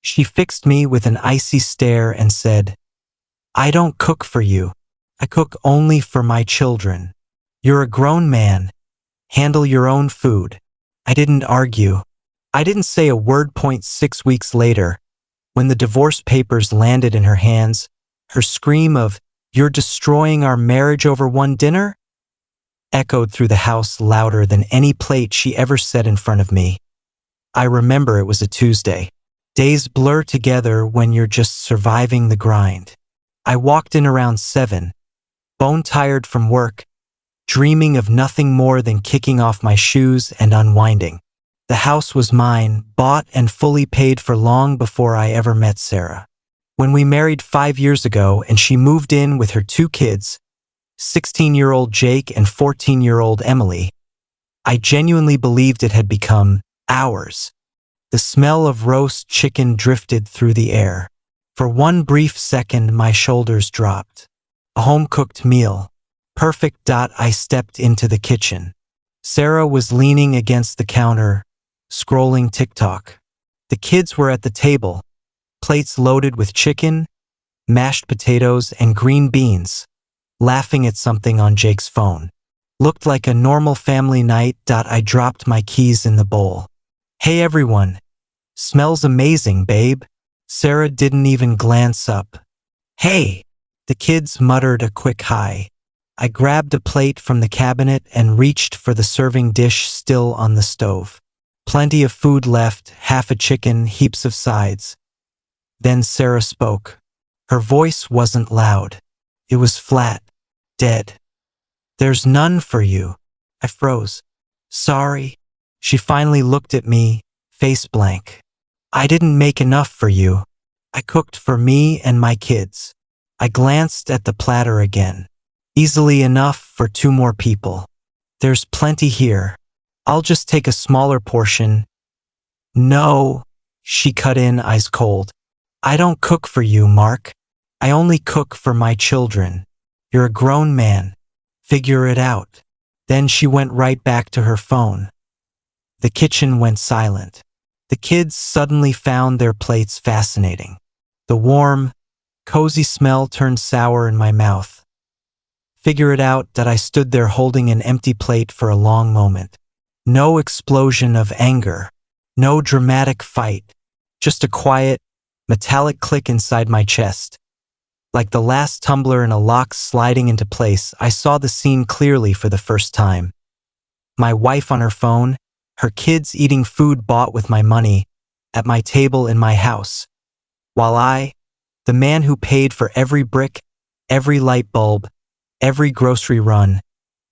She fixed me with an icy stare and said, "I don't cook for you. I cook only for my children. You're a grown man. Handle your own food." I didn't argue. I didn't say a word. 6 weeks later, when the divorce papers landed in her hands, her scream of, "You're destroying our marriage over one dinner?" echoed through the house louder than any plate she ever set in front of me. I remember it was a Tuesday. Days blur together when you're just surviving the grind. I walked in around 7, bone-tired from work, dreaming of nothing more than kicking off my shoes and unwinding. The house was mine, bought and fully paid for long before I ever met Sarah. When we married 5 years ago and she moved in with her 2 kids, 16-year-old Jake and 14-year-old Emily, I genuinely believed it had become ours. The smell of roast chicken drifted through the air. For one brief second, my shoulders dropped. A home-cooked meal. Perfect. I stepped into the kitchen. Sarah was leaning against the counter, scrolling TikTok. The kids were at the table, plates loaded with chicken, mashed potatoes, and green beans, laughing at something on Jake's phone. Looked like a normal family night. I dropped my keys in the bowl. "Hey everyone. Smells amazing, babe." Sarah didn't even glance up. "Hey." The kids muttered a quick hi. I grabbed a plate from the cabinet and reached for the serving dish still on the stove. Plenty of food left, half a chicken, heaps of sides. Then Sarah spoke. Her voice wasn't loud. It was flat, dead. "There's none for you." I froze. "Sorry." She finally looked at me, face blank. "I didn't make enough for you. I cooked for me and my kids." I glanced at the platter again. "Easily enough for 2 more people. There's plenty here. I'll just take a smaller portion." "No," she cut in, ice cold. "I don't cook for you, Mark. I only cook for my children. You're a grown man. Figure it out." Then she went right back to her phone. The kitchen went silent. The kids suddenly found their plates fascinating. The warm, cozy smell turned sour in my mouth. Figure it out. That I stood there holding an empty plate for a long moment. No explosion of anger. No dramatic fight. Just a quiet, metallic click inside my chest. Like the last tumbler in a lock sliding into place, I saw the scene clearly for the first time. My wife on her phone, her kids eating food bought with my money, at my table in my house. While I, the man who paid for every brick, every light bulb, every grocery run,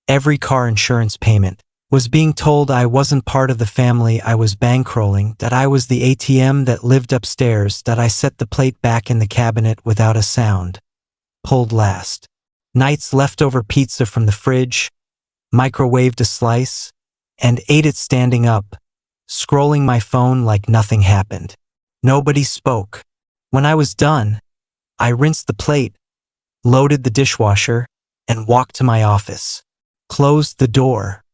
every car insurance payment, was being told I wasn't part of the family I was bankrolling, that I was the ATM that lived upstairs, that I set the plate back in the cabinet without a sound. Pulled last. Night's leftover pizza from the fridge, microwaved a slice, and ate it standing up, scrolling my phone like nothing happened. Nobody spoke. When I was done, I rinsed the plate, loaded the dishwasher, and walked to my office. Closed the door.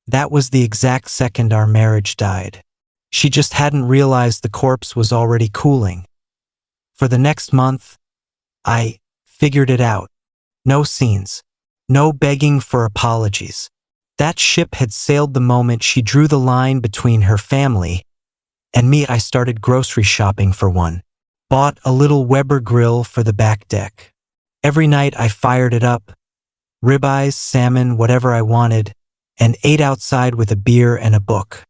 That was the exact second our marriage died. She just hadn't realized the corpse was already cooling. For the next month, I figured it out. No scenes. No begging for apologies. That ship had sailed the moment she drew the line between her family and me. I started grocery shopping for one. Bought a little Weber grill for the back deck. Every night I fired it up. Ribeyes, salmon, whatever I wanted, and ate outside with a beer and a book.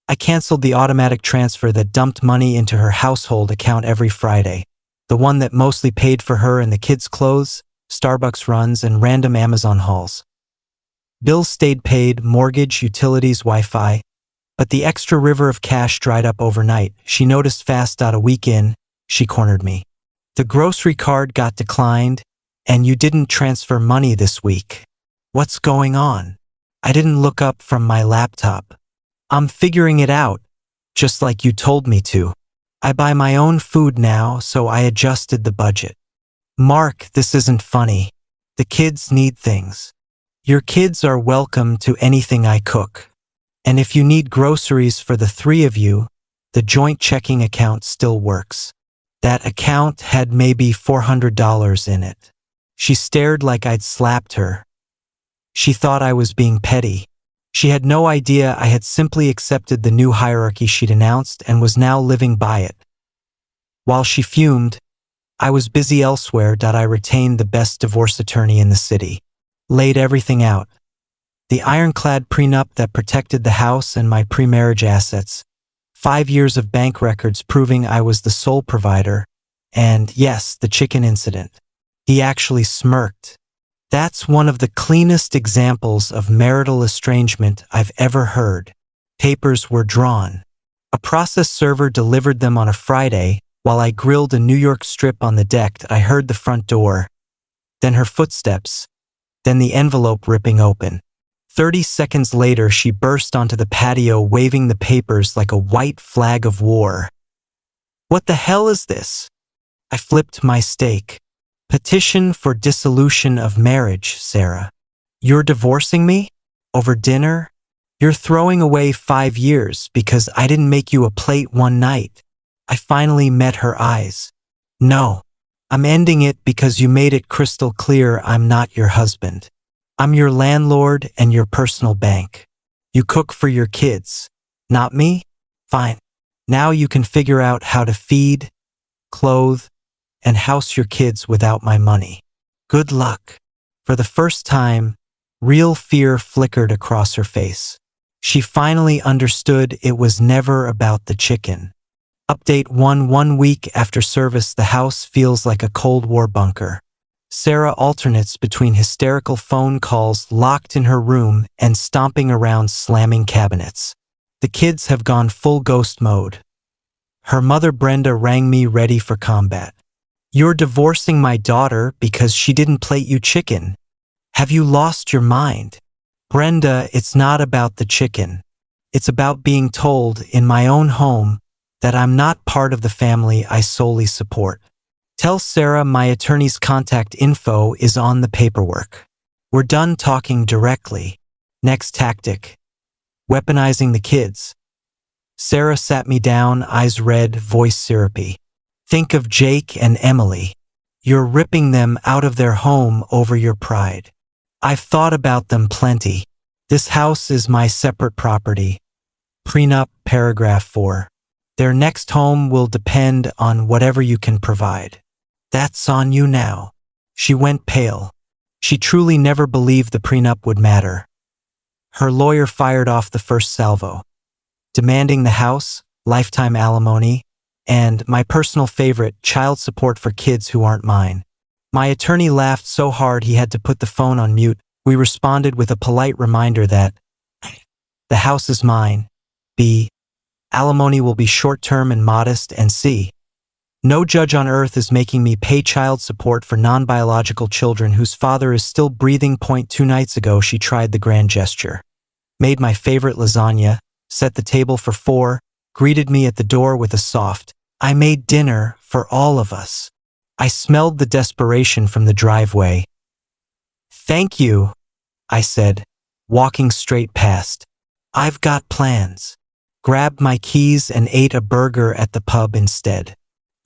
I canceled the automatic transfer that dumped money into her household account every Friday, the one that mostly paid for her and the kids' clothes, Starbucks runs, and random Amazon hauls. Bills stayed paid, mortgage, utilities, Wi-Fi, but the extra river of cash dried up overnight. She noticed fast. A week in, she cornered me. "The grocery card got declined, and you didn't transfer money this week. What's going on?" I didn't look up from my laptop. "I'm figuring it out, just like you told me to. I buy my own food now, so I adjusted the budget." "Mark, this isn't funny. The kids need things. Your kids are welcome to anything I cook. And if you need groceries for the 3 of you, The joint checking account still works. That account had maybe $400 in it. She stared like I'd slapped her. She thought I was being petty. She had no idea I had simply accepted the new hierarchy she'd announced and was now living by it. While she fumed, I was busy elsewhere. I retained the best divorce attorney in the city. Laid everything out. The ironclad prenup that protected the house and my pre-marriage assets. 5 years of bank records proving I was the sole provider. And yes, the chicken incident. He actually smirked. That's one of the cleanest examples of marital estrangement I've ever heard. Papers were drawn. A process server delivered them on a Friday. While I grilled a New York strip on the deck, I heard the front door, then her footsteps, then the envelope ripping open. 30 seconds later, she burst onto the patio waving the papers like a white flag of war. What the hell is this? I flipped my steak. Petition for dissolution of marriage, Sarah. You're divorcing me? Over dinner? You're throwing away 5 years because I didn't make you a plate one night. I finally met her eyes. No, I'm ending it because you made it crystal clear I'm not your husband. I'm your landlord and your personal bank. You cook for your kids, not me? Fine. Now you can figure out how to feed, clothe, and house your kids without my money. Good luck. For the first time, real fear flickered across her face. She finally understood it was never about the chicken. Update 1 week after service, the house feels like a Cold War bunker. Sarah alternates between hysterical phone calls locked in her room and stomping around slamming cabinets. The kids have gone full ghost mode. Her mother Brenda rang me ready for combat. You're divorcing my daughter because she didn't plate you chicken. Have you lost your mind? Brenda, it's not about the chicken. It's about being told in my own home that I'm not part of the family I solely support. Tell Sarah my attorney's contact info is on the paperwork. We're done talking directly. Next tactic. Weaponizing the kids. Sarah sat me down, eyes red, voice syrupy. Think of Jake and Emily. You're ripping them out of their home over your pride. I've thought about them plenty. This house is my separate property. Prenup, paragraph 4. Their next home will depend on whatever you can provide. That's on you now. She went pale. She truly never believed the prenup would matter. Her lawyer fired off the first salvo, demanding the house, lifetime alimony, and, my personal favorite, child support for kids who aren't mine. My attorney laughed so hard he had to put the phone on mute. We responded with a polite reminder that the house is mine. B. Alimony will be short-term and modest, and C. No judge on earth is making me pay child support for non-biological children whose father is still breathing. 2 nights ago, she tried the grand gesture. Made my favorite lasagna, set the table for 4, greeted me at the door with a soft, I made dinner for all of us. I smelled the desperation from the driveway. Thank you, I said, walking straight past. I've got plans. Grabbed my keys and ate a burger at the pub instead.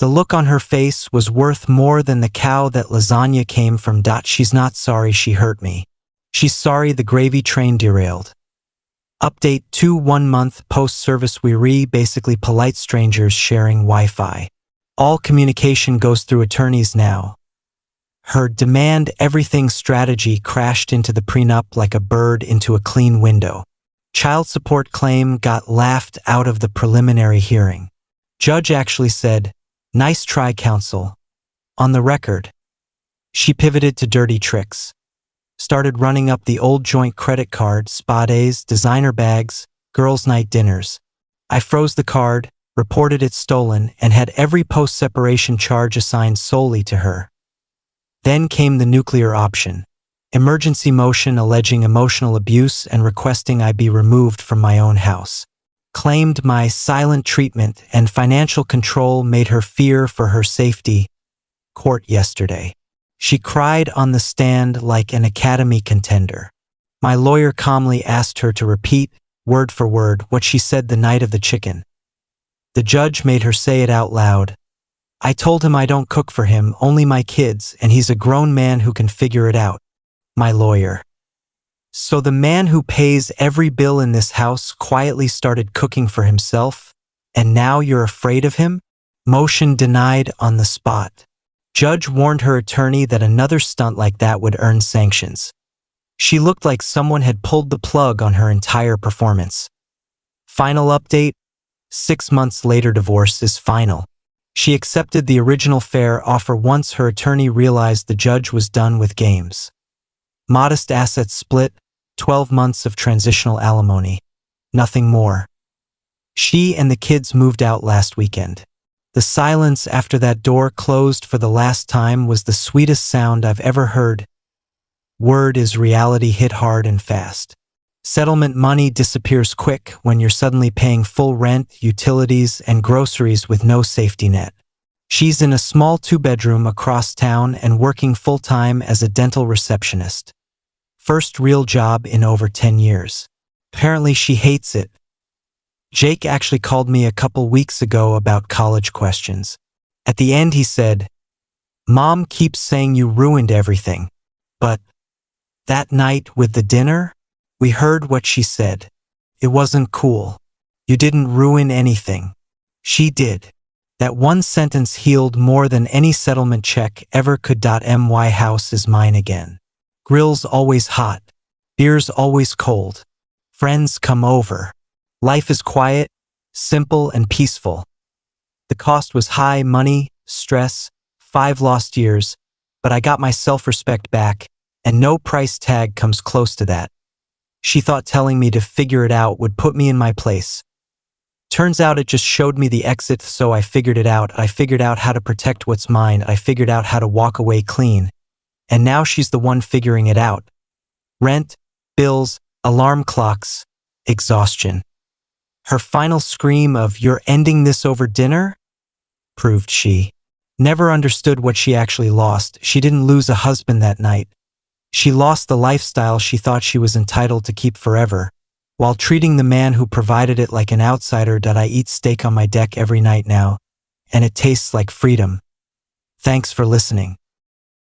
The look on her face was worth more than the cow that lasagna came from. She's not sorry she hurt me. She's sorry the gravy train derailed. Update 2 1 month post-service basically polite strangers sharing Wi-Fi. All communication goes through attorneys now. Her demand everything strategy crashed into the prenup like a bird into a clean window. Child support claim got laughed out of the preliminary hearing. Judge actually said, nice try, counsel. On the record. She pivoted to dirty tricks. Started running up the old joint credit card, spa days, designer bags, girls' night dinners. I froze the card, reported it stolen, and had every post-separation charge assigned solely to her. Then came the nuclear option. Emergency motion alleging emotional abuse and requesting I be removed from my own house. Claimed my silent treatment and financial control made her fear for her safety. Court yesterday. She cried on the stand like an academy contender. My lawyer calmly asked her to repeat, word for word, what she said the night of the chicken. The judge made her say it out loud. I told him I don't cook for him, only my kids, and he's a grown man who can figure it out. My lawyer. So the man who pays every bill in this house quietly started cooking for himself, and now you're afraid of him? Motion denied on the spot. Judge warned her attorney that another stunt like that would earn sanctions. She looked like someone had pulled the plug on her entire performance. Final update: 6 months later, divorce is final. She accepted the original fair offer once her attorney realized the judge was done with games. Modest assets split, 12 months of transitional alimony. Nothing more. She and the kids moved out last weekend. The silence after that door closed for the last time was the sweetest sound I've ever heard. Word is reality hit hard and fast. Settlement money disappears quick when you're suddenly paying full rent, utilities, and groceries with no safety net. She's in a small 2-bedroom across town and working full-time as a dental receptionist. First real job in over 10 years. Apparently she hates it. Jake actually called me a couple weeks ago about college questions. At the end he said, "Mom keeps saying you ruined everything. But that night with the dinner, we heard what she said. It wasn't cool. You didn't ruin anything. She did." That one sentence healed more than any settlement check ever could. My house is mine again. Grill's always hot. Beer's always cold. Friends come over. Life is quiet, simple, and peaceful. The cost was high: money, stress, 5 lost years, but I got my self-respect back, and no price tag comes close to that. She thought telling me to figure it out would put me in my place. Turns out it just showed me the exit, so I figured it out. I figured out how to protect what's mine. I figured out how to walk away clean. And now she's the one figuring it out. Rent, bills, alarm clocks, exhaustion. Her final scream of "You're ending this over dinner?" proved she never understood what she actually lost. She didn't lose a husband that night. She lost the lifestyle she thought she was entitled to keep forever, while treating the man who provided it like an outsider. I eat steak on my deck every night now, and it tastes like freedom. Thanks for listening.